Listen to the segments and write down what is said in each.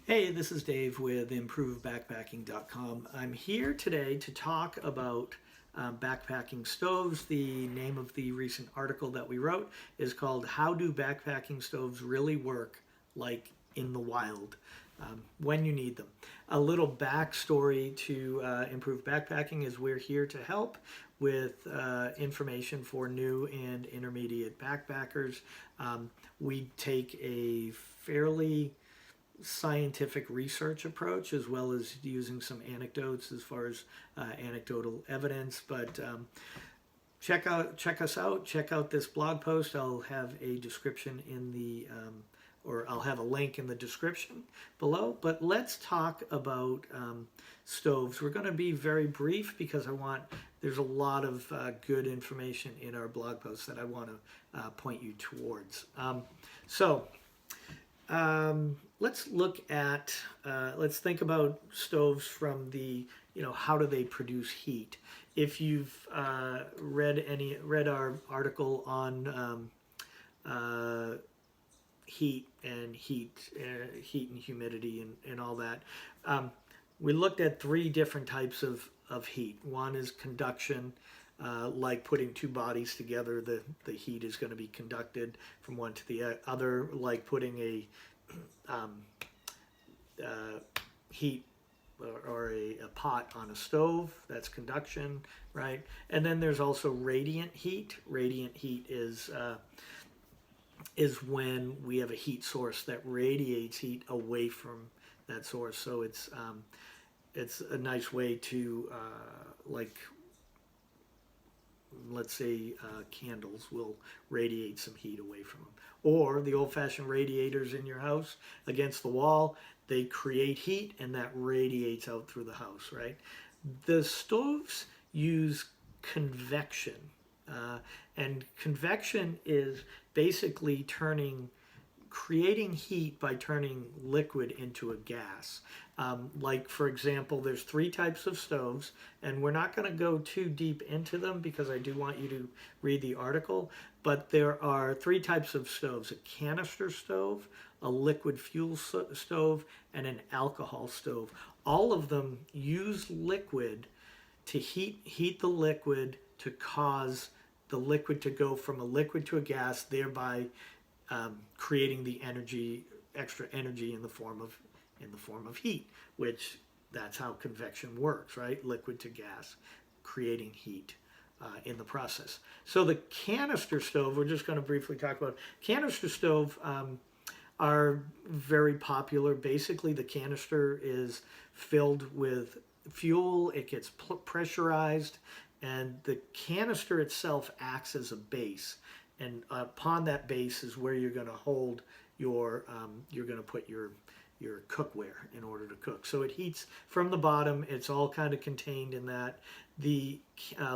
Hey, this is Dave with improvebackpacking.com. I'm here today to talk about backpacking stoves. The name of the recent article that we wrote is called How Do Backpacking Stoves Really Work Like in the Wild when you need them. A little backstory to Improve Backpacking is we're here to help with information for new and intermediate backpackers. We take a fairly scientific research approach as well as using some anecdotes as far as anecdotal evidence. But check us out. Check out this blog post. I'll have a description in the or I'll have a link in the description below. But let's talk about stoves. We're going to be very brief because there's a lot of good information in our blog post that I want to point you towards. Let's look at, let's think about stoves from the, how do they produce heat? If you've read our article on heat and humidity and all that, we looked at three different types of heat. One is conduction. Like putting two bodies together, the heat is going to be conducted from one to the other, like putting a heat or a pot on a stove, that's conduction, right? And then there's also radiant heat. Radiant heat is when we have a heat source that radiates heat away from that source. So it's a nice way to like, let's say candles will radiate some heat away from them. Or the old-fashioned radiators in your house against the wall, they create heat and that radiates out through the house, right? The stoves use convection. And convection is basically creating heat by turning liquid into a gas. Like, for example, there's three types of stoves, and we're not going to go too deep into them because I do want you to read the article, but there are three types of stoves: a canister stove, a liquid fuel stove, and an alcohol stove. All of them use liquid to heat the liquid to cause the liquid to go from a liquid to a gas, thereby creating the extra energy in the form of heat, which that's how convection works, right? Liquid to gas, creating heat in the process. So the canister stove, we're just going to briefly talk about canister stove. Are very popular. Basically, the canister is filled with fuel. It gets pressurized, and the canister itself acts as a base. And upon that base is where you're going to hold you're going to put your cookware in order to cook. So it heats from the bottom. It's all kind of contained in that. The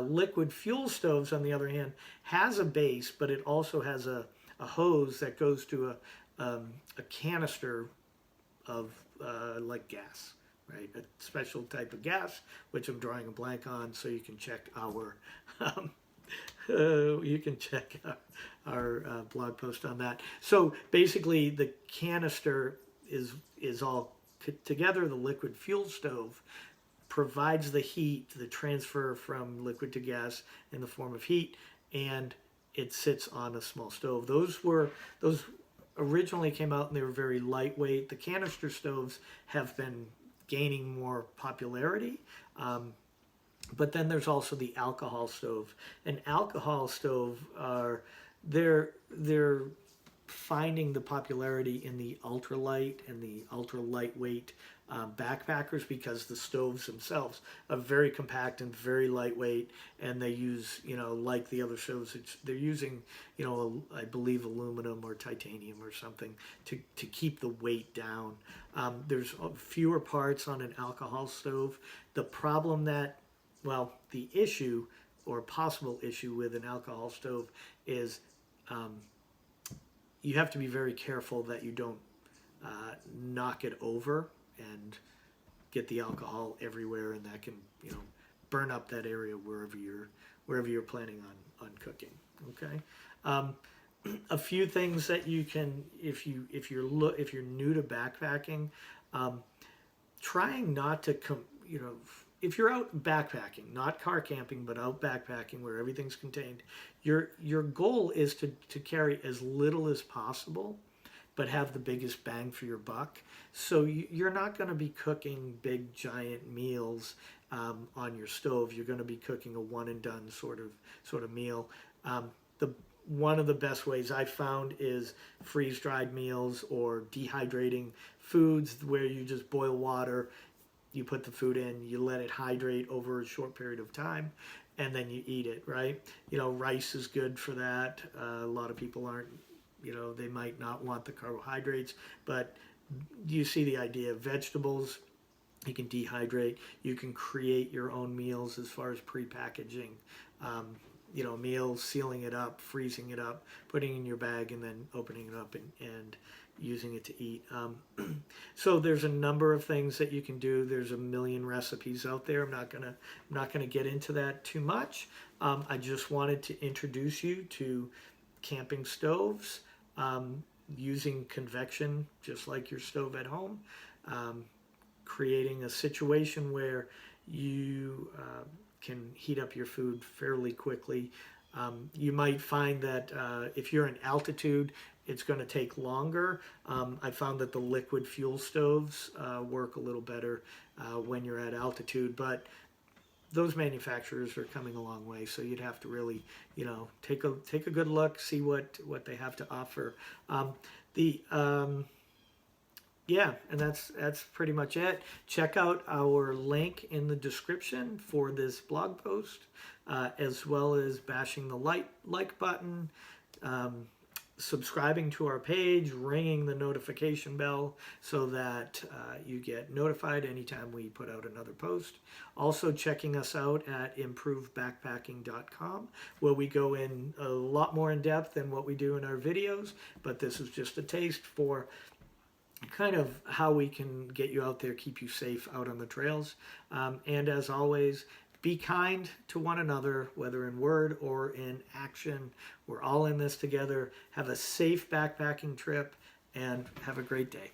liquid fuel stoves, on the other hand, has a base, but it also has a hose that goes to a canister of like gas, right? A special type of gas, which I'm drawing a blank on, so you can check our our blog post on that. So basically, the canister is all together. The liquid fuel stove provides the heat, the transfer from liquid to gas in the form of heat, and it sits on a small stove. Those originally came out and they were very lightweight. The canister stoves have been gaining more popularity. But then there's also the alcohol stove. An alcohol stove they're finding the popularity in the ultralight and the ultra lightweight backpackers, because the stoves themselves are very compact and very lightweight, and they use, like the other stoves, they're using, I believe aluminum or titanium or something to keep the weight down. There's fewer parts on an alcohol stove. The issue or possible issue with an alcohol stove is you have to be very careful that you don't knock it over and get the alcohol everywhere, and that can burn up that area wherever you're planning on cooking. Okay. A few things that you can, if you're new to backpacking, Trying not to you know, if you're out backpacking, not car camping, but out backpacking where everything's contained, your goal is to carry as little as possible, but have the biggest bang for your buck. So you're not going to be cooking big giant meals on your stove. You're going to be cooking a one and done sort of meal. The One of the best ways I found is freeze dried meals or dehydrating foods, where you just boil water, you put the food in, you let it hydrate over a short period of time, and then you eat it, right? You know, rice is good for that. A lot of people aren't, you know, they might not want the carbohydrates, but you see the idea. Of vegetables, you can dehydrate. You can create your own meals as far as pre-packaging. You know, meals, sealing it up, freezing it up, putting it in your bag, and then opening it up and using it to eat. So there's a number of things that you can do. There's a million recipes out there. I'm not gonna get into that too much. I just wanted to introduce you to camping stoves, using convection just like your stove at home, creating a situation where you can heat up your food fairly quickly. You might find that if you're in altitude, it's going to take longer. I found that the liquid fuel stoves work a little better when you're at altitude, but those manufacturers are coming a long way, so you'd have to really, you know, take a good look, see what they have to offer. Yeah, and that's pretty much it. Check out our link in the description for this blog post, as well as bashing the like button, subscribing to our page, ringing the notification bell so that you get notified anytime we put out another post. Also checking us out at improvebackpacking.com, where we go in a lot more in depth than what we do in our videos, but this is just a taste for kind of how we can get you out there, keep you safe out on the trails. And as always, be kind to one another, whether in word or in action. We're all in this together. Have a safe backpacking trip and have a great day.